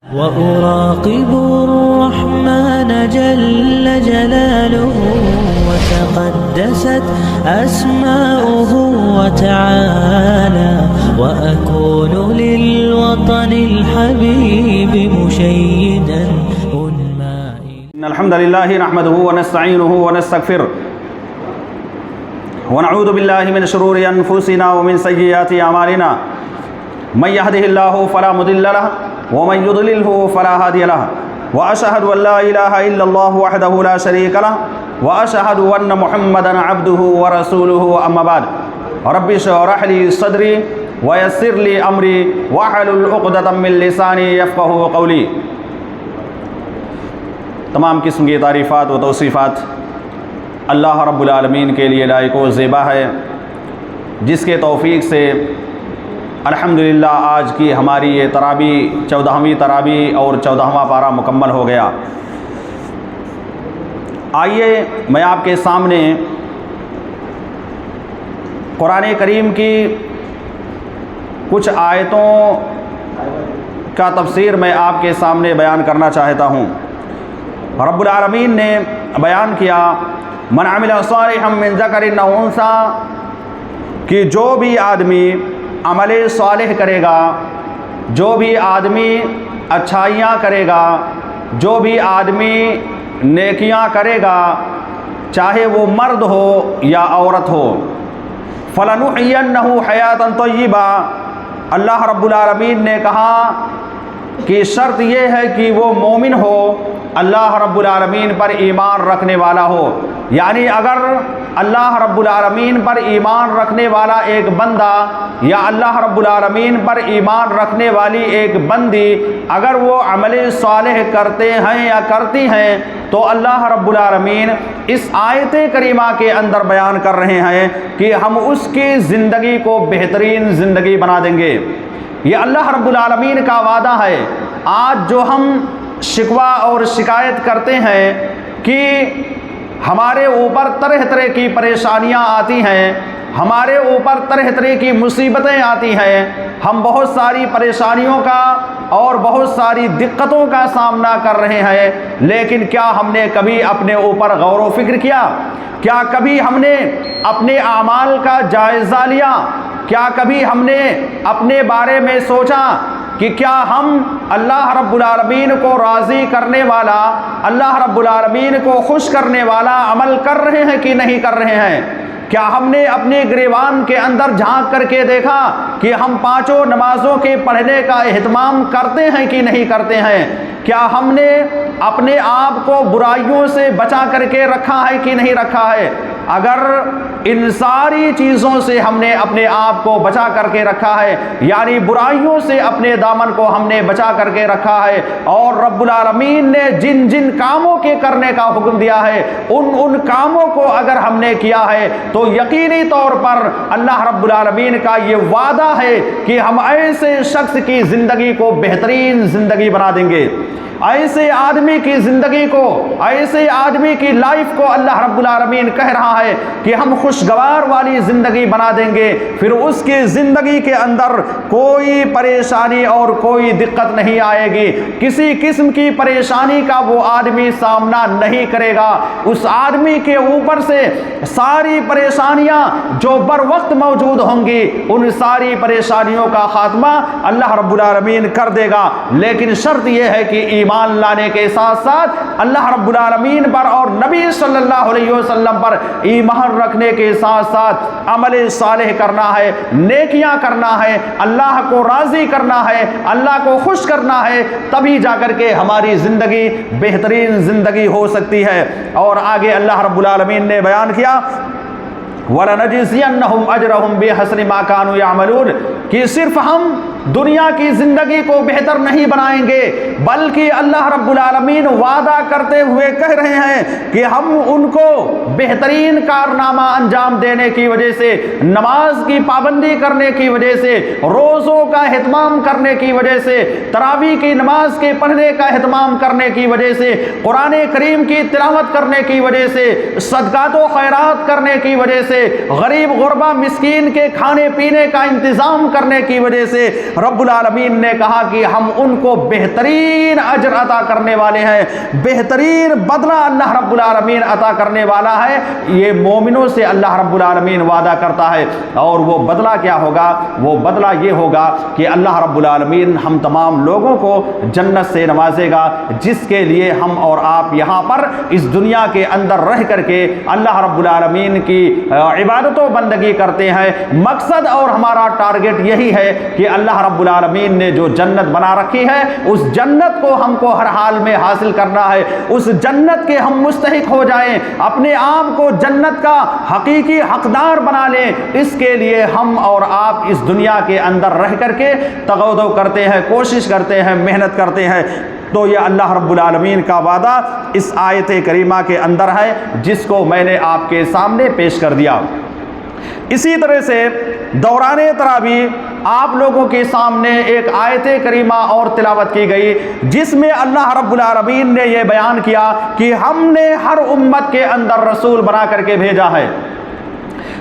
وأراقب الرحمن جل جلاله وتقدست أسماؤه وتعالى وأكون للوطن الحبيب مشيدا إن الحمد لله نحمده ونستعينه ونستغفره ونعوذ بالله من شرور أنفسنا ومن سيئات أعمالنا من يهده الله فلا مضل له ومن يضلله فلا هادي له وأشهد أن لا إله إلا الله وحده لا شريك له وأشهد أن محمدا عبده ورسوله أما بعد رب اشرح لي صدري ويسر لي أمري واحلل عقدة من لساني يفقهوا قولي۔ تمام قسم کی تعریفات و توصیفات اللہ رب العالمین کے لیے لائق و زیبا ہے، جس کے توفیق سے الحمدللہ آج کی ہماری یہ تراویح 14ویں تراویح اور 14واں پارہ مکمل ہو گیا۔ آئیے میں آپ کے سامنے قرآن کریم کی کچھ آیتوں کا تفسیر میں آپ کے سامنے بیان کرنا چاہتا ہوں۔ رب العالمین نے بیان کیا من عمل صالحا من ذکر او انثی، کہ جو بھی آدمی عمل صالح کرے گا، جو بھی آدمی اچھائیاں کرے گا، جو بھی آدمی نیکیاں کرے گا، چاہے وہ مرد ہو یا عورت ہو، فَلَنُحْيِيَنَّهُ حَيَاةً طَيِّبَةً، اللہ رب العالمین نے کہا کہ شرط یہ ہے کہ وہ مومن ہو، اللہ رب العالمین پر ایمان رکھنے والا ہو۔ یعنی اگر اللہ رب العالمین پر ایمان رکھنے والا ایک بندہ یا اللہ رب العالمین پر ایمان رکھنے والی ایک بندی اگر وہ عمل صالح کرتے ہیں یا کرتی ہیں، تو اللہ رب العالمین اس آیت کریمہ کے اندر بیان کر رہے ہیں کہ ہم اس کی زندگی کو بہترین زندگی بنا دیں گے۔ یہ اللہ رب العالمین کا وعدہ ہے۔ آج جو ہم شکوہ اور شکایت کرتے ہیں کہ ہمارے اوپر طرح طرح کی پریشانیاں آتی ہیں، ہمارے اوپر طرح طرح کی مصیبتیں آتی ہیں، ہم بہت ساری پریشانیوں کا اور بہت ساری دقتوں کا سامنا کر رہے ہیں، لیکن کیا ہم نے کبھی اپنے اوپر غور و فکر کیا؟ کیا کبھی ہم نے اپنے اعمال کا جائزہ لیا؟ کیا کبھی ہم نے اپنے بارے میں سوچا کہ کیا ہم اللہ رب العالمین کو راضی کرنے والا، اللہ رب العالمین کو خوش کرنے والا عمل کر رہے ہیں کہ نہیں کر رہے ہیں؟ کیا ہم نے اپنے گریبان کے اندر جھانک کر کے دیکھا کہ ہم پانچوں نمازوں کے پڑھنے کا اہتمام کرتے ہیں کہ نہیں کرتے ہیں؟ کیا ہم نے اپنے آپ کو برائیوں سے بچا کر کے رکھا ہے کہ نہیں رکھا ہے؟ اگر ان ساری چیزوں سے ہم نے اپنے آپ کو بچا کر کے رکھا ہے، یعنی برائیوں سے اپنے دامن کو ہم نے بچا کر کے رکھا ہے، اور رب العالمین نے جن جن کاموں کے کرنے کا حکم دیا ہے ان کاموں کو اگر ہم نے کیا ہے، تو یقینی طور پر اللہ رب العالمین کا یہ وعدہ ہے کہ ہم ایسے شخص کی زندگی کو بہترین زندگی بنا دیں گے۔ ایسے آدمی کی زندگی کو، ایسے آدمی کی لائف کو اللہ رب العالمین کہہ رہا ہے کہ ہم خوشگوار والی زندگی بنا دیں گے، پھر اس کی زندگی کے اندر کوئی پریشانی اور کوئی دقت نہیں آئے گی، کسی قسم کی پریشانی کا وہ آدمی سامنا نہیں کرے گا۔ اس آدمی کے اوپر سے ساری پریشانیاں جو بر وقت موجود ہوں گی، ان ساری پریشانیوں کا خاتمہ اللہ رب العالمین کر دے گا، لیکن شرط یہ ہے کہ ایمان لانے کے ساتھ ساتھ اللہ رب العالمین پر اور نبی صلی اللہ علیہ وسلم پر ایمان رکھنے کے ساتھ ساتھ عمل صالح کرنا ہے، نیکیاں کرنا ہے، اللہ کو راضی کرنا ہے، اللہ کو خوش کرنا ہے، تبھی جا کر کے ہماری زندگی بہترین زندگی ہو سکتی ہے۔ اور آگے اللہ رب العالمین نے بیان کیا وَلَنَجْزِيَنَّهُمْ أَجْرَهُمْ بِحَسَنِ مَا كَانُوا يَعْمَلُونَ، کہ صرف ہم دنیا کی زندگی کو بہتر نہیں بنائیں گے، بلکہ اللہ رب العالمین وعدہ کرتے ہوئے کہہ رہے ہیں کہ ہم ان کو بہترین کارنامہ انجام دینے کی وجہ سے، نماز کی پابندی کرنے کی وجہ سے، روزوں کا اہتمام کرنے کی وجہ سے، تراویح کی نماز کے پڑھنے کا اہتمام کرنے کی وجہ سے، قرآن کریم کی تلاوت کرنے کی وجہ سے، صدقات و خیرات کرنے کی وجہ سے، غریب غربا مسکین کے کھانے پینے کا انتظام کرنے کی وجہ سے، رب العالمین نے کہا کہ ہم ان کو بہترین اجر عطا کرنے والے ہیں، بہترین بدلہ اللہ رب العالمین عطا کرنے والا ہے۔ یہ مومنوں سے اللہ رب العالمین وعدہ کرتا ہے، اور وہ بدلہ کیا ہوگا؟ وہ بدلہ یہ ہوگا کہ اللہ رب العالمین ہم تمام لوگوں کو جنت سے نوازے گا، جس کے لیے ہم اور آپ یہاں پر اس دنیا کے اندر رہ کر کے اللہ رب العالمین کی عبادت و بندگی کرتے ہیں۔ مقصد اور ہمارا ٹارگٹ یہی ہے کہ اللہ رب العالمین نے جو جنت بنا رکھی ہے، اس جنت کو ہم کو ہر حال میں حاصل کرنا ہے، اس جنت کے ہم مستحق ہو جائیں، اپنے آپ کو جنت کا حقیقی حقدار بنا لیں۔ اس کے لیے ہم اور آپ اس دنیا کے اندر رہ کر کے تغودو کرتے ہیں، کوشش کرتے ہیں، محنت کرتے ہیں۔ تو یہ اللہ رب العالمین کا وعدہ اس آیت کریمہ کے اندر ہے، جس کو میں نے آپ کے سامنے پیش کر دیا۔ اسی طرح سے دوران تراویح آپ لوگوں کے سامنے ایک آیت کریمہ اور تلاوت کی گئی، جس میں اللہ رب العالمین نے یہ بیان کیا کہ ہم نے ہر امت کے اندر رسول بنا کر کے بھیجا ہے۔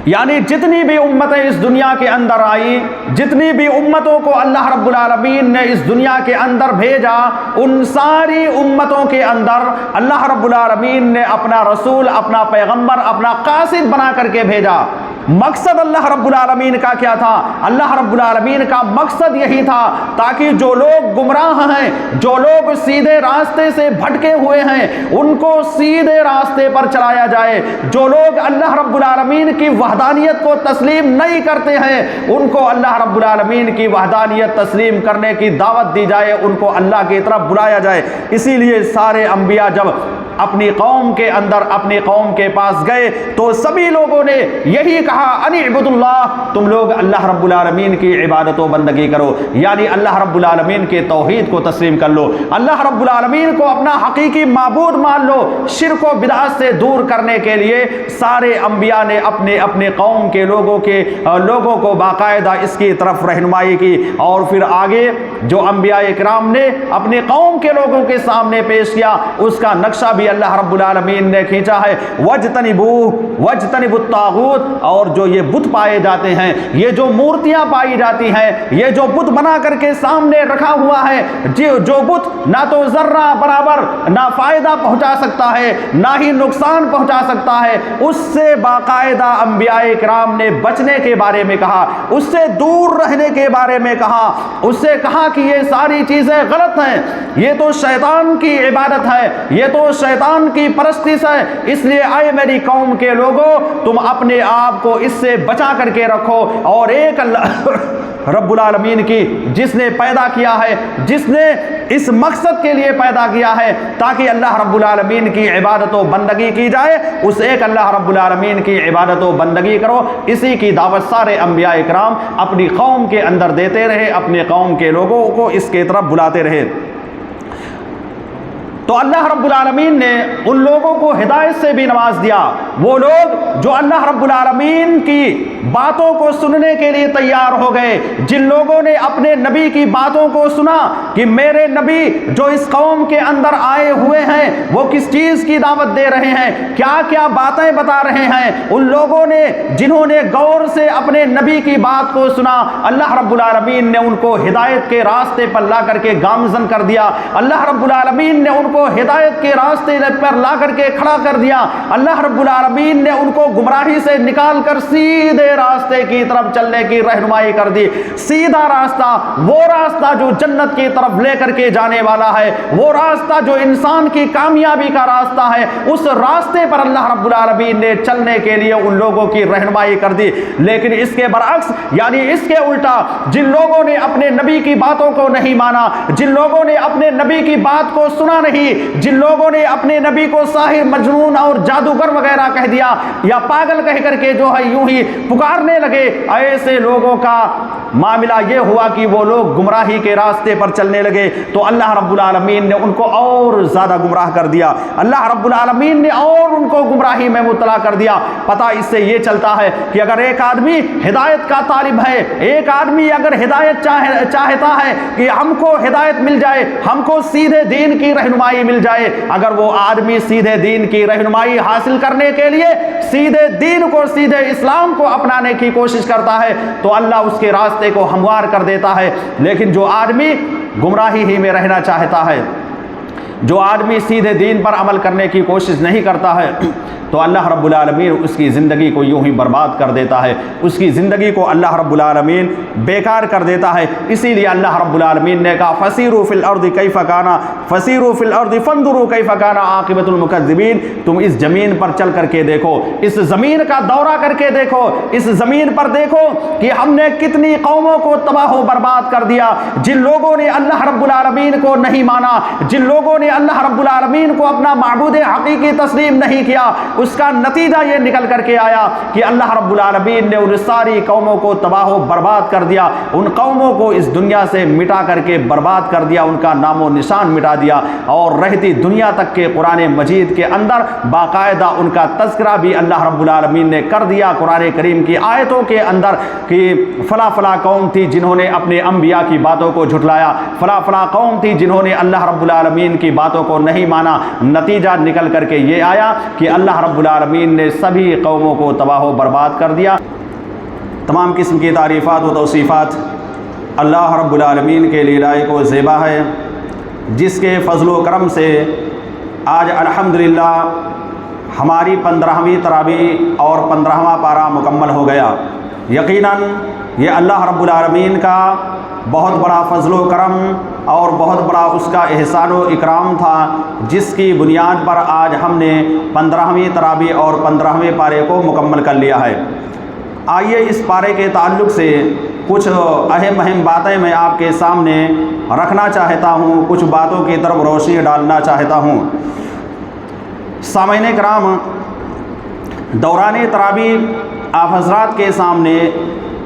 یعنی جتنی بھی امتیں اس دنیا کے اندر آئی، جتنی بھی امتوں کو اللہ رب العالمین نے اس دنیا کے اندر بھیجا، ان ساری امتوں کے اندر اللہ رب العالمین نے اپنا رسول، اپنا پیغمبر، اپنا قاصد بنا کر کے بھیجا۔ مقصد اللہ رب العالمین کا کیا تھا؟ اللہ رب العالمین کا مقصد یہی تھا تاکہ جو لوگ گمراہ ہیں، جو لوگ سیدھے راستے سے بھٹکے ہوئے ہیں، ان کو سیدھے راستے پر چلایا جائے۔ جو لوگ اللہ رب العالمین کی وحدانیت کو تسلیم نہیں کرتے ہیں، ان کو اللہ رب العالمین کی وحدانیت تسلیم کرنے کی دعوت دی جائے، ان کو اللہ کی طرف بلایا جائے۔ اسی لیے سارے انبیاء جب اپنی قوم کے اندر اپنی قوم کے پاس گئے تو سبھی لوگوں نے یہی کہا، ان اعبد اللہ، تم لوگ اللہ رب العالمین کی عبادت و بندگی کرو، یعنی اللہ رب العالمین کے توحید کو تسلیم کر لو، اللہ رب العالمین کو اپنا حقیقی معبود مان لو۔ شرک و بدعت سے دور کرنے کے لیے سارے انبیاء نے اپنے اپنے قوم کے لوگوں کو باقاعدہ اس کی طرف رہنمائی کی، اور پھر آگے جو انبیاء کرام نے اپنے قوم کے لوگوں کے سامنے پیش کیا، اس کا نقشہ بھی اللہ رب العالمین نے کھینچا ہے۔ وَاجْتَنِبُوا الطَّاغُوتَ، اور جو یہ بت پائے جاتے ہیں، یہ جو مورتیاں پائی جاتی ہیں، یہ جو بت بنا کر کے سامنے رکھا ہوا ہے، جو بت نہ تو ذرہ برابر نہ فائدہ پہنچا سکتا ہے، نہ ہی نقصان پہنچا سکتا ہے، اس سے باقاعدہ انبیاء کرام نے بچنے کے بارے میں کہا، اس سے دور رہنے کے بارے میں کہا، اس سے کہا کہ یہ ساری چیزیں غلط ہیں، یہ تو شیطان کی عبادت ہے، یہ تو شیطان کی پرستش ہے، اس لیے اے میری قوم کے لوگوں، تم اپنے آپ کو اس سے بچا کر کے رکھو، اور ایک اللہ رب العالمین کی جس نے پیدا کیا ہے، جس نے اس مقصد کے لیے پیدا کیا ہے تاکہ اللہ رب العالمین کی عبادت و بندگی کی جائے، اس ایک اللہ رب العالمین کی عبادت و بندگی کرو۔ اسی کی دعوت سارے انبیاء کرام اپنی قوم کے اندر دیتے رہے، اپنے قوم کے لوگوں کو اس کی طرف بلاتے رہے۔ تو اللہ رب العالمین نے ان لوگوں کو ہدایت سے بھی نواز دیا، وہ لوگ جو اللہ رب العالمین کی باتوں کو سننے کے لیے تیار ہو گئے، جن لوگوں نے اپنے نبی کی باتوں کو سنا کہ میرے نبی جو اس قوم کے اندر آئے ہوئے ہیں وہ کس چیز کی دعوت دے رہے ہیں، کیا کیا باتیں بتا رہے ہیں، ان لوگوں نے جنہوں نے غور سے اپنے نبی کی بات کو سنا، اللہ رب العالمین نے ان کو ہدایت کے راستے پر لا کر کے گامزن کر دیا، اللہ رب العالمین نے ان کو ہدایت کے راستے پر لا کر کے کھڑا کر دیا، اللہ رب العالمین نے ان کو گمراہی سے نکال کر سیدھے راستے کی طرف چلنے کی رہنمائی کر دی۔ سیدھا راستہ، وہ راستہ جو جنت کی طرف لے کر کے جانے والا ہے، وہ راستہ جو انسان کی کامیابی کا راستہ ہے، اس راستے پر اللہ رب العالمین نے چلنے کے لیے ان لوگوں کی رہنمائی کر دی۔ لیکن اس کے برعکس، یعنی اس کے الٹا، جن لوگوں نے اپنے نبی کی باتوں کو نہیں مانا، جن لوگوں نے اپنے نبی کی بات کو سنا نہیں، جن لوگوں نے اپنے نبی کو ساحر، مجنون اور جادوگر وغیرہ کہہ دیا یا پاگل کہہ کر کے جو ہے یوں ہی پکارنے لگے، ایسے لوگوں کا معاملہ یہ ہوا کہ وہ لوگ گمراہی کے راستے پر چلنے لگے، تو اللہ رب العالمین نے ان کو اور زیادہ گمراہ کر دیا، اللہ رب العالمین نے اور ان کو گمراہی میں مبتلا کر دیا۔ پتہ اس سے یہ چلتا ہے کہ اگر ایک آدمی ہدایت کا طالب ہے، ایک آدمی اگر ہدایت چاہتا ہے کہ ہم کو ہدایت مل جائے، ہم کو سیدھے دین کی رہنمائی رہنمائی مل جائے. اگر وہ آدمی سیدھے دین کی رہنمائی حاصل کرنے کے لیے سیدھے دین کو, سیدھے اسلام کو اپنانے کی کوشش کرتا ہے تو اللہ اس کے راستے کو ہموار کر دیتا ہے. لیکن جو آدمی گمراہی ہی میں رہنا چاہتا ہے, جو آدمی سیدھے دین پر عمل کرنے کی کوشش نہیں کرتا ہے, تو اللہ رب العالمین اس کی زندگی کو یوں ہی برباد کر دیتا ہے, اس کی زندگی کو اللہ رب العالمین بیکار کر دیتا ہے. اسی لیے اللہ رب العالمین نے کہا فسیروا فی الارض کیف کان فسیروا فی الارض فانظروا کیف کان عاقبۃ المکذبین. تم اس زمین پر چل کر کے دیکھو, اس زمین کا دورہ کر کے دیکھو, اس زمین پر دیکھو کہ ہم نے کتنی قوموں کو تباہ و برباد کر دیا. جن لوگوں نے اللہ رب العالمین کو نہیں مانا, جن لوگوں نے اللہ رب العالمین کو اپنا معبود حقیقی تسلیم نہیں کیا, اس کا نتیجہ یہ نکل کر کے آیا کہ اللہ رب العالمین نے ان ساری قوموں کو تباہ و برباد کر دیا, ان قوموں کو اس دنیا سے مٹا کر کے برباد کر دیا, ان کا نام و نشان مٹا دیا. اور رہتی دنیا تک کے قرآن مجید کے اندر باقاعدہ ان کا تذکرہ بھی اللہ رب العالمین نے کر دیا قرآن کریم کی آیتوں کے اندر کہ فلاں فلاں قوم تھی جنہوں نے اپنے انبیاء کی باتوں کو جھٹلایا, فلاں فلاں قوم تھی جنہوں نے اللہ رب العالمین کی باتوں کو نہیں مانا. نتیجہ نکل کر کے یہ آیا کہ اللہ رب العالمین نے سبھی قوموں کو تباہ و برباد کر دیا. تمام قسم کی تعریفات و توصیفات اللہ رب العالمین کے لیے لائق و زیبا ہے, جس کے فضل و کرم سے آج الحمدللہ ہماری 15ویں تراویح اور 15واں پارہ مکمل ہو گیا. یقیناً یہ اللہ رب العالمین کا بہت بڑا فضل و کرم اور بہت بڑا اس کا احسان و اکرام تھا, جس کی بنیاد پر آج ہم نے 15ویں تراویح اور 15ویں پارے کو مکمل کر لیا ہے. آئیے اس پارے کے تعلق سے کچھ اہم باتیں میں آپ کے سامنے رکھنا چاہتا ہوں, کچھ باتوں کی طرف روشنی ڈالنا چاہتا ہوں. سامعین کرام, دوران تراویح آپ حضرات کے سامنے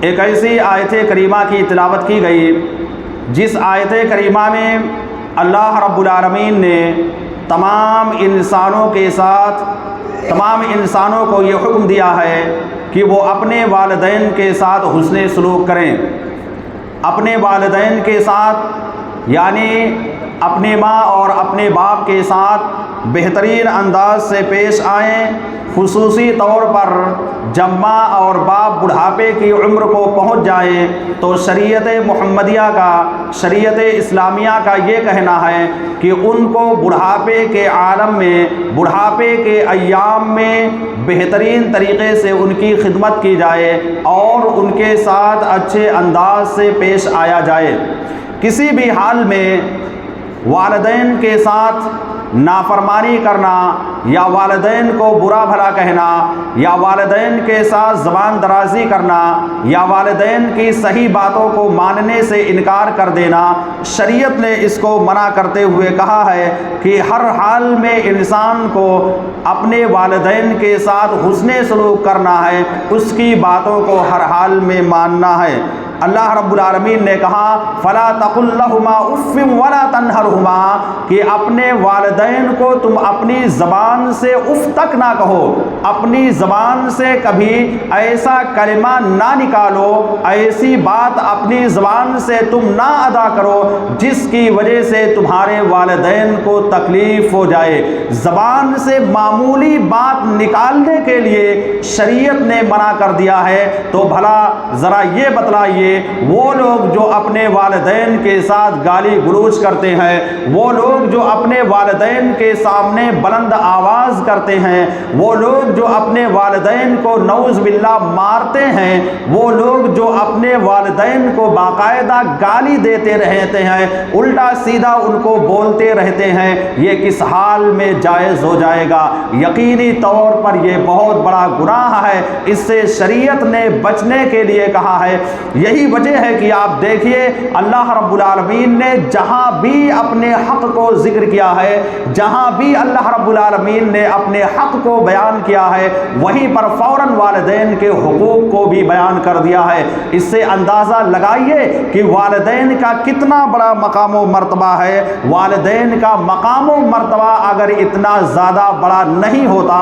ایک ایسی آیت کریمہ کی تلاوت کی گئی جس آیت کریمہ میں اللہ رب العالمین نے تمام انسانوں کے ساتھ, تمام انسانوں کو یہ حکم دیا ہے کہ وہ اپنے والدین کے ساتھ حسن سلوک کریں. اپنے والدین کے ساتھ یعنی اپنے ماں اور اپنے باپ کے ساتھ بہترین انداز سے پیش آئیں, خصوصی طور پر جب ماں اور باپ بڑھاپے کی عمر کو پہنچ جائیں تو شریعت محمدیہ کا, شریعت اسلامیہ کا یہ کہنا ہے کہ ان کو بڑھاپے کے عالم میں, بڑھاپے کے ایام میں بہترین طریقے سے ان کی خدمت کی جائے اور ان کے ساتھ اچھے انداز سے پیش آیا جائے. کسی بھی حال میں والدین کے ساتھ نافرمانی کرنا یا والدین کو برا بھلا کہنا یا والدین کے ساتھ زبان درازی کرنا یا والدین کی صحیح باتوں کو ماننے سے انکار کر دینا, شریعت نے اس کو منع کرتے ہوئے کہا ہے کہ ہر حال میں انسان کو اپنے والدین کے ساتھ حسن سلوک کرنا ہے, اس کی باتوں کو ہر حال میں ماننا ہے. اللہ رب العالمین نے کہا فلا تقل لهما اف ولا تنهرهما, کہ اپنے والدین کو تم اپنی زبان سے اف تک نہ کہو, اپنی زبان سے کبھی ایسا کلمہ نہ نکالو, ایسی بات اپنی زبان سے تم نہ ادا کرو جس کی وجہ سے تمہارے والدین کو تکلیف ہو جائے. زبان سے معمولی بات نکالنے کے لیے شریعت نے منع کر دیا ہے, تو بھلا ذرا یہ بتلائیے وہ لوگ جو اپنے والدین کے ساتھ گالی گلوچ کرتے ہیں, وہ لوگ جو اپنے والدین کے سامنے بلند آواز کرتے ہیں, وہ لوگ جو اپنے والدین کو نعوذ باللہ مارتے ہیں, وہ لوگ جو اپنے والدین کو باقاعدہ گالی دیتے رہتے ہیں, الٹا سیدھا ان کو بولتے رہتے ہیں, یہ کس حال میں جائز ہو جائے گا؟ یقینی طور پر یہ بہت بڑا گناہ ہے, اس سے شریعت نے بچنے کے لیے کہا ہے. یہی وجہ ہے کہ آپ دیکھیے اللہ رب العالمین نے جہاں بھی اپنے حق کو ذکر کیا ہے, جہاں بھی اللہ رب العالمین نے اپنے حق کو بیان کیا ہے, وہیں پر فوراً والدین کے حقوق کو بھی بیان کر دیا ہے. اس سے اندازہ لگائیے کہ والدین کا کتنا بڑا مقام و مرتبہ ہے. والدین کا مقام و مرتبہ اگر اتنا زیادہ بڑا نہیں ہوتا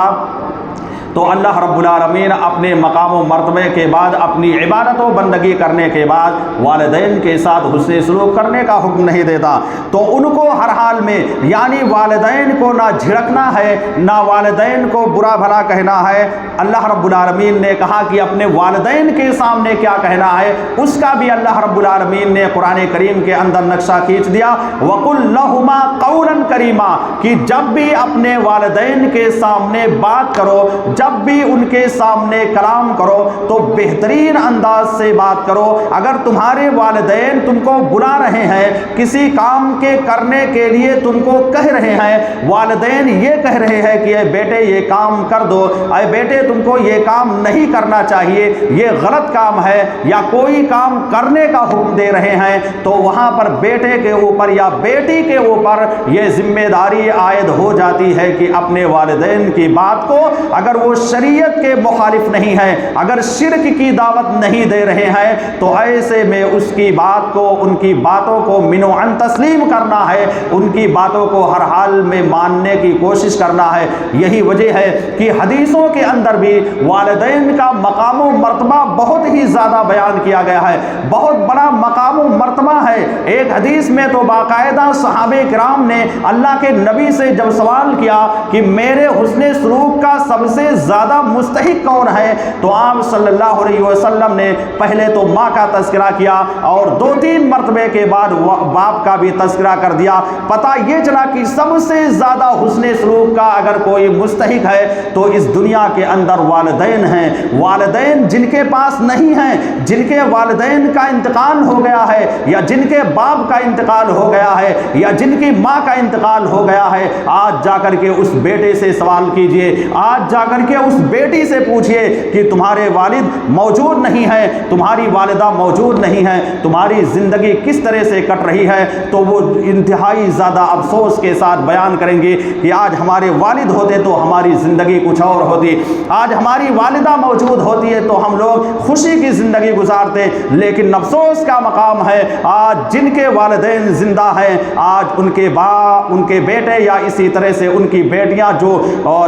تو اللہ رب العالمین اپنے مقام و مرتبے کے بعد اپنی عبادت و بندگی کرنے کے بعد والدین کے ساتھ حسن سلوک کرنے کا حکم نہیں دیتا۔ تو ان کو ہر حال میں یعنی والدین کو نہ جھڑکنا ہے، نہ والدین کو برا بھلا کہنا ہے۔ اللہ رب العالمین نے کہا کہ اپنے والدین کے سامنے کیا کہنا ہے، اس کا بھی اللہ رب العالمین نے قرآن کریم کے اندر نقشہ کھینچ دیا۔ وَقُلْ لَهُمَا قَوْلًا كَرِيمًا، کہ جب بھی اپنے والدین کے سامنے بات کرو، جب بھی ان کے سامنے کلام کرو تو بہترین انداز سے بات کرو۔ اگر تمہارے والدین تم کو بلا رہے ہیں، کسی کام کے کرنے کے لیے تم کو کہہ رہے ہیں، والدین یہ کہہ رہے ہیں کہ اے بیٹے یہ کام کر دو، اے بیٹے تم کو یہ کام نہیں کرنا چاہیے، یہ غلط کام ہے، یا کوئی کام کرنے کا حکم دے رہے ہیں، تو وہاں پر بیٹے کے اوپر یا بیٹی کے اوپر یہ ذمہ داری عائد ہو جاتی ہے کہ اپنے والدین کی بات کو، اگر وہ شریعت کے مخالف نہیں ہے، اگر شرک کی دعوت نہیں دے رہے ہیں، تو ایسے میں اس کی بات کو، ان کی باتوں کو منو عن تسلیم کرنا ہے، ان کی باتوں کو ہر حال میں ماننے کی کوشش کرنا ہے۔ یہی وجہ ہے کہ حدیثوں کے اندر بھی والدین کا مقام و مرتبہ بہت ہی زیادہ بیان کیا گیا ہے، بہت بڑا مقام و مرتبہ ہے۔ ایک حدیث میں تو باقاعدہ صحابہ کرام نے اللہ کے نبی سے جب سوال کیا کہ میرے حسن سلوک کا سب سے زیادہ مستحق کون ہے، تو آپ صلی اللہ علیہ وسلم نے پہلے تو ماں کا تذکرہ کیا اور 2-3 مرتبے کے بعد باپ کا بھی تذکرہ کر دیا۔ پتہ یہ چلا کہ سب سے زیادہ حسن سلوک کا اگر کوئی مستحق ہے تو اس دنیا کے اندر والدین ہیں۔ والدین جن کے پاس نہیں ہیں، جن کے والدین کا انتقال ہو گیا ہے، یا جن کے باپ کا انتقال ہو گیا ہے، یا جن کی ماں کا انتقال ہو گیا ہے، آج جا کر کے اس بیٹے سے سوال کیجئے، آج جا کر کے اس بیٹی سے پوچھئے کہ تمہارے والد موجود نہیں ہیں، تمہاری والدہ موجود نہیں ہیں، تمہاری زندگی کس طرح سے کٹ رہی ہے، تو وہ انتہائی زیادہ افسوس کے ساتھ بیان کریں گے کہ آج ہمارے والد ہوتے تو ہماری زندگی کچھ اور ہوتی، آج ہماری والدہ موجود ہوتی ہے تو ہم لوگ خوشی کی زندگی گزارتے، لیکن افسوس کا مقام ہے آج جن کے والدین زندہ ہیں، آج ان کے باپ، ان کے بیٹے یا اسی طرح سے ان کی بیٹیاں جو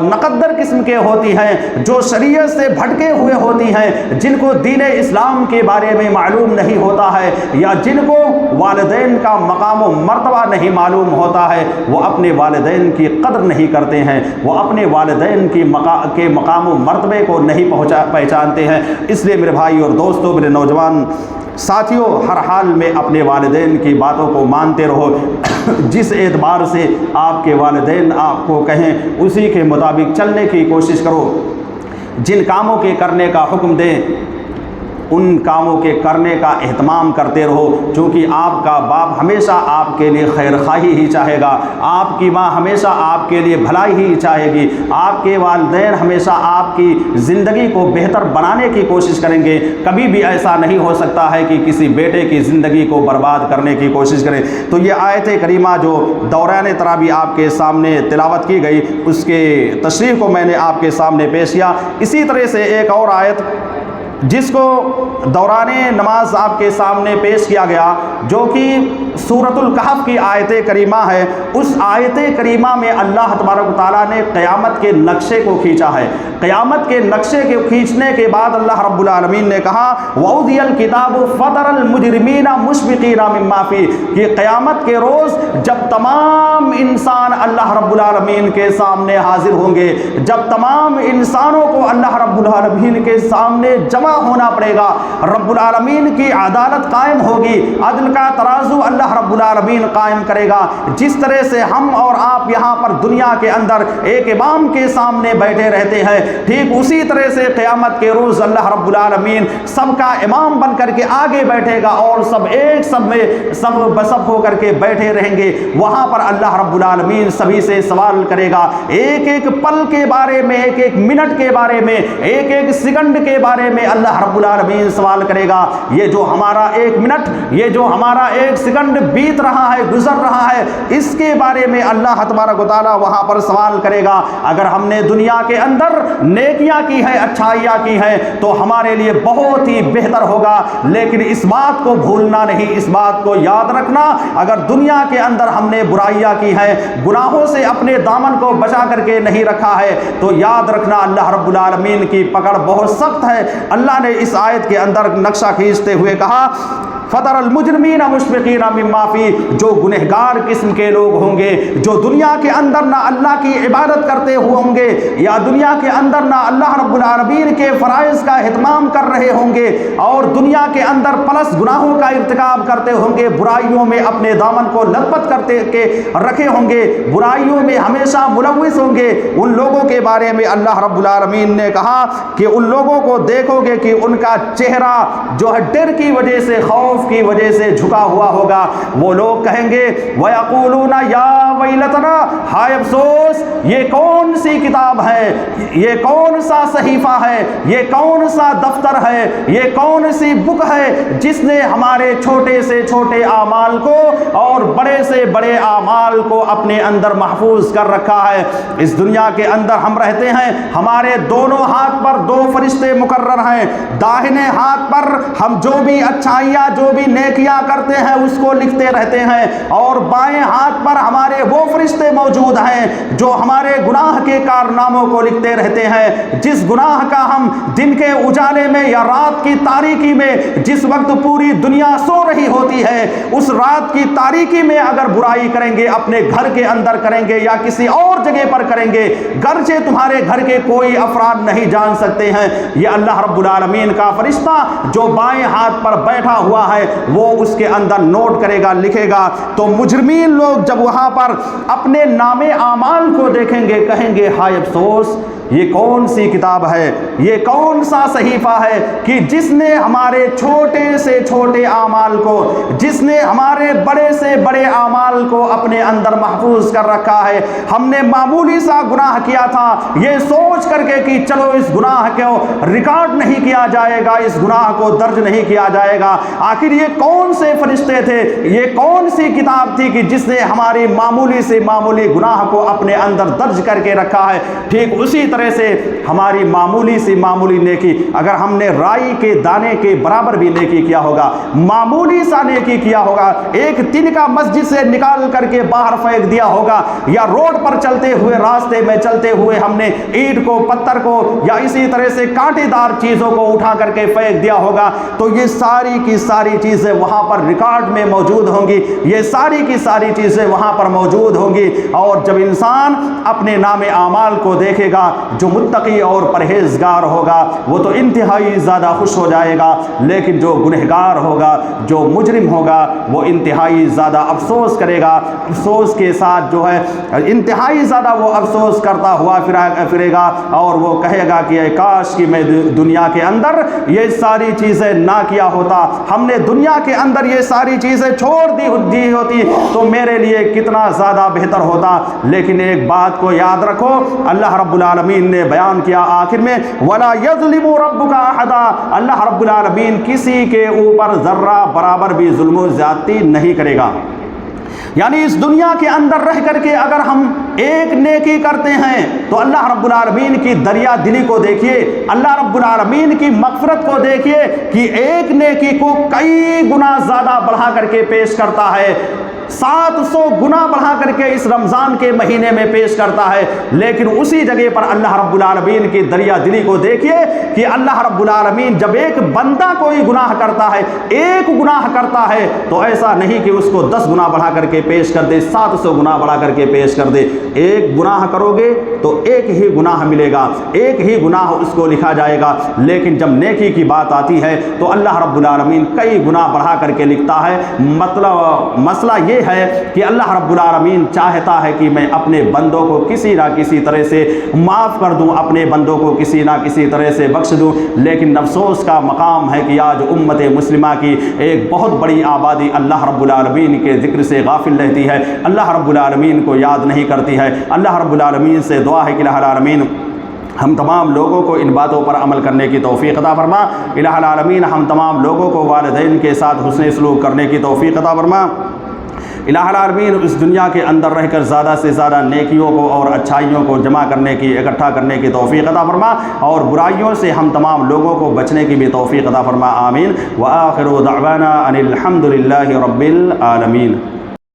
نقدر قسم کے ہوتی ہیں، جو شریعت سے بھٹکے ہوئے ہوتی ہیں، جن کو دین اسلام کے بارے میں معلوم نہیں ہوتا ہے، یا جن کو والدین کا مقام و مرتبہ نہیں معلوم ہوتا ہے، وہ اپنے والدین کی قدر نہیں کرتے ہیں، وہ اپنے والدین کے مقام و مرتبے کو نہیں پہچانتے ہیں۔ اس لیے میرے بھائی اور دوستوں، میرے نوجوان ساتھیوں، ہر حال میں اپنے والدین کی باتوں کو مانتے رہو۔ جس اعتبار سے آپ کے والدین آپ کو کہیں اسی کے مطابق چلنے کی کوشش کرو۔ جن کاموں کے کرنے کا حکم دیں ان کاموں کے کرنے کا اہتمام کرتے رہو، چونکہ آپ کا باپ ہمیشہ آپ کے لیے خیر خواہی ہی چاہے گا، آپ کی ماں ہمیشہ آپ کے لیے بھلائی ہی چاہے گی، آپ کے والدین ہمیشہ آپ کی زندگی کو بہتر بنانے کی کوشش کریں گے۔ کبھی بھی ایسا نہیں ہو سکتا ہے کہ کسی بیٹے کی زندگی کو برباد کرنے کی کوشش کریں۔ تو یہ آیت کریمہ جو دوران تراویح آپ کے سامنے تلاوت کی گئی، اس کے تشریح کو میں نے آپ کے سامنے پیش کیا۔ اسی طرح سے ایک اور آیت جس کو دوران نماز آپ کے سامنے پیش کیا گیا، جو کہ سورۃ الکہف کی آیت کریمہ ہے، اس آیت کریمہ میں اللہ تبارک و تعالیٰ نے قیامت کے نقشے کو کھینچا ہے۔ قیامت کے نقشے کے کھینچنے کے بعد اللہ رب العالمین نے کہا وَأُوذِيَ الْكِتَابُ فَتَرَى الْمُجْرِمِينَ مُشْفِقِينَ مِمَّا فِيهِ، کہ قیامت کے روز جب تمام انسان اللہ رب العالمین کے سامنے حاضر ہوں گے، جب تمام انسانوں کو اللہ رب العالمین کے سامنے جمع ہونا پڑے گا، رب العالمین کی عدالت قائم ہوگی، عدل کا ترازو اللہ رب العالمین قائم کرے گا۔ جس طرح سے ہم اور آپ یہاں پر دنیا کے اندر ایک امام کے سامنے بیٹھے رہتے ہیں، ٹھیک اسی طرح سے قیامت کے روز اللہ رب العالمین سب کا امام بن کر کے آگے بیٹھے گا، اور سب ایک سب میں سب بسب ہو کر کے بیٹھے رہیں گے۔ وہاں پر اللہ رب العالمین سبھی سے سوال کرے گا، ایک ایک پل کے بارے میں، ایک ایک منٹ کے بارے میں، ایک ایک سیکنڈ کے بارے میں اللہ اللہ رب العالمین سوال کرے گا یہ جو ہمارا 1 منٹ، یہ جو ہمارا 1 سیکنڈ بیت رہا ہے، گزر رہا ہے، اس کے بارے میں اللہ تبارک و تعالیٰ وہاں پر سوال کرے گا۔ اگر ہم نے دنیا کے اندر نیکیاں کی ہیں، اچھائیاں کی ہیں تو ہمارے لیے بہت ہی بہتر ہوگا، لیکن اس بات کو بھولنا نہیں، اس بات کو یاد رکھنا اگر دنیا کے اندر ہم نے برائیاں کی ہیں، گناہوں سے اپنے دامن کو بچا کر کے نہیں رکھا ہے تو یاد رکھنا اللہ رب العالمین کی پکڑ بہت سخت ہے۔ اللہ نے اس آیت کے اندر نقشہ کھینچتے ہوئے کہا فَتَرَى الْمُجْرِمِينَ مُشْفِقِينَ مِمَّا فِيهِ، جو گنہگار قسم کے لوگ ہوں گے، جو دنیا کے اندر نہ اللہ کی عبادت کرتے ہوئے ہوں گے یا دنیا کے اندر نہ اللہ رب العالمین کے فرائض کا اہتمام کر رہے ہوں گے اور دنیا کے اندر پلس گناہوں کا ارتکاب کرتے ہوں گے، برائیوں میں اپنے دامن کو لپت کرتے کے رکھے ہوں گے، برائیوں میں ہمیشہ ملوث ہوں گے، ان لوگوں کے بارے میں اللہ رب العالمین نے کہا کہ ان لوگوں کو دیکھو گے کہ ان کا چہرہ جو ہے ڈر کی وجہ سے، خوف کی وجہ سے جھکا ہوا ہوگا۔ وہ لوگ کہیں گے وَيَقُولُونَ يَا وَيْلَتَنَا، ہائے افسوس، یہ کون سی کتاب ہے، یہ کون سا صحیفہ ہے، یہ کون سا دفتر ہے، یہ کون سی بک ہے جس نے ہمارے چھوٹے سے چھوٹے اعمال کو اور بڑے سے بڑے اعمال کو اپنے اندر محفوظ کر رکھا ہے۔ اس دنیا کے اندر ہم رہتے ہیں، ہمارے دونوں ہاتھ پر 2 فرشتے مقرر ہیں، داہنے ہاتھ پر ہم جو بھی اچھائیاں جو بھی نیکیاں کرتے ہیں اس کو لکھتے رہتے ہیں، اور بائیں ہاتھ پر ہمارے وہ فرشتے موجود ہیں جو ہمارے گناہ کے کارناموں کو لکھتے رہتے ہیں۔ جس گناہ کا ہم دن کے اجالے میں یا رات کی تاریکی میں، جس وقت پوری دنیا سو رہی ہوتی ہے، اس رات کی تاریکی میں اگر برائی کریں گے، اپنے گھر کے اندر کریں گے یا کسی اور جگہ پر کریں گے، گرچہ تمہارے گھر کے کوئی افراد نہیں جان سکتے ہیں، یہ اللہ رب العالمین کا فرشتہ جو بائیں ہاتھ پر بیٹھا ہوا ہے وہ اس کے اندر نوٹ کرے گا، لکھے گا۔ تو مجرمین لوگ جب وہاں پر اپنے نامے اعمال کو دیکھیں گے کہیں گے ہائے افسوس، یہ کون سی کتاب ہے، یہ کون سا صحیفہ ہے کہ جس نے ہمارے چھوٹے سے چھوٹے اعمال کو، جس نے ہمارے بڑے سے بڑے اعمال کو اپنے اندر محفوظ کر رکھا ہے۔ ہم نے معمولی سا گناہ کیا تھا، یہ سوچ کر کے کہ چلو اس گناہ کو ریکارڈ نہیں کیا جائے گا، اس گناہ کو درج نہیں کیا جائے گا، آخر یہ کون سے فرشتے تھے، یہ کون سی کتاب تھی کہ جس نے ہماری معمولی سے معمولی گناہ کو اپنے اندر درج کر کے رکھا ہے۔ ٹھیک اسی طرح سے ہماری معمولی سی معمولی نیکی، اگر ہم نے رائی کے دانے کے برابر بھی نیکی کیا ہوگا، معمولی سا نیکی کیا ہوگا، ایک تن کا مسجد سے نکال کر کے باہر پھینک دیا ہوگا، یا روڈ پر چلتے ہوئے راستے میں چلتے ہوئے ہم نے اینٹ کو، پتھر کو یا اسی طرح سے کانٹے دار چیزوں کو اٹھا کر کے پھینک دیا ہوگا، تو یہ ساری کی ساری چیزیں وہاں پر ریکارڈ میں موجود ہوں گی، یہ ساری کی ساری چیزیں وہاں پر موجود ہوں گی۔ اور جب انسان اپنے نام اعمال کو دیکھے گا، جو متقی اور پرہیزگار ہوگا وہ تو انتہائی زیادہ خوش ہو جائے گا، لیکن جو گنہگار ہوگا، جو مجرم ہوگا، وہ انتہائی زیادہ افسوس کرے گا، افسوس کے ساتھ جو ہے انتہائی زیادہ وہ افسوس کرتا ہوا پھرے گا، اور وہ کہے گا کہ اے کاش کہ میں دنیا کے اندر یہ ساری چیزیں نہ کیا ہوتا، ہم نے دنیا کے اندر یہ ساری چیزیں چھوڑ دی ہوتی تو میرے لیے کتنا زیادہ بہتر ہوتا۔ لیکن ایک بات کو یاد رکھو، اللہ رب العالمین نے بیان کیا آخر میں وَلَا يَظْلِمُ رَبُّكَ أَحَدًا، اللہ رب العالمین کسی کے اوپر ذرہ برابر بھی ظلم و زیادتی نہیں کرے گا۔ یعنی اس دنیا کے اندر رہ کر کے اگر ہم ایک نیکی کرتے ہیں تو اللہ رب العالمین کی دریا دلی کو دیکھیے، اللہ رب العالمین کی مغفرت کو دیکھیے کہ ایک نیکی کو کئی گنا زیادہ بڑھا کر کے پیش کرتا ہے، 700 گنا بڑھا کر کے اس رمضان کے مہینے میں پیش کرتا ہے۔ لیکن اسی جگہ پر اللہ رب العالمین کی دریا دلی کو دیکھیے کہ اللہ رب العالمین جب ایک بندہ کوئی گناہ کرتا ہے، ایک گناہ کرتا ہے، تو ایسا نہیں کہ اس کو 10 گنا بڑھا کر کے پیش کر دے، 700 گنا بڑھا کر کے پیش کر دے۔ ایک گناہ کرو گے تو ایک ہی گناہ ملے گا، ایک ہی گناہ اس کو لکھا جائے گا، لیکن جب نیکی کی بات آتی ہے تو اللہ رب العالمین کئی گناہ بڑھا کر کے لکھتا ہے۔ مسئلہ یہ ہے کہ اللہ رب العالمین چاہتا ہے کہ میں اپنے بندوں کو کسی نہ کسی طرح سے معاف کر دوں، اپنے بندوں کو کسی نہ کسی طرح سے بخش دوں، لیکن افسوس کا مقام ہے کہ آج امت مسلمہ کی ایک بہت بڑی آبادی اللہ رب العالمین کے ذکر سے غافل رہتی ہے، اللہ رب العالمین کو یاد نہیں کرتی ہے۔ اللہ رب العالمین سے دعا ہے کہ الہ العالمین ہم تمام لوگوں کو ان باتوں پر عمل کرنے کی توفیق عطا فرما۔ الہ العالمین ہم تمام لوگوں کو والدین کے ساتھ حسن سلوک کرنے کی توفیق عطا فرما۔ الہ العالمین اس دنیا کے اندر رہ کر زیادہ سے زیادہ نیکیوں کو اور اچھائیوں کو جمع کرنے کی، اکٹھا کرنے کی توفیق عطا فرما، اور برائیوں سے ہم تمام لوگوں کو بچنے کی بھی توفیق عطا فرما، آمین۔ وآخر دعوانا ان الحمد للہ رب العالمین۔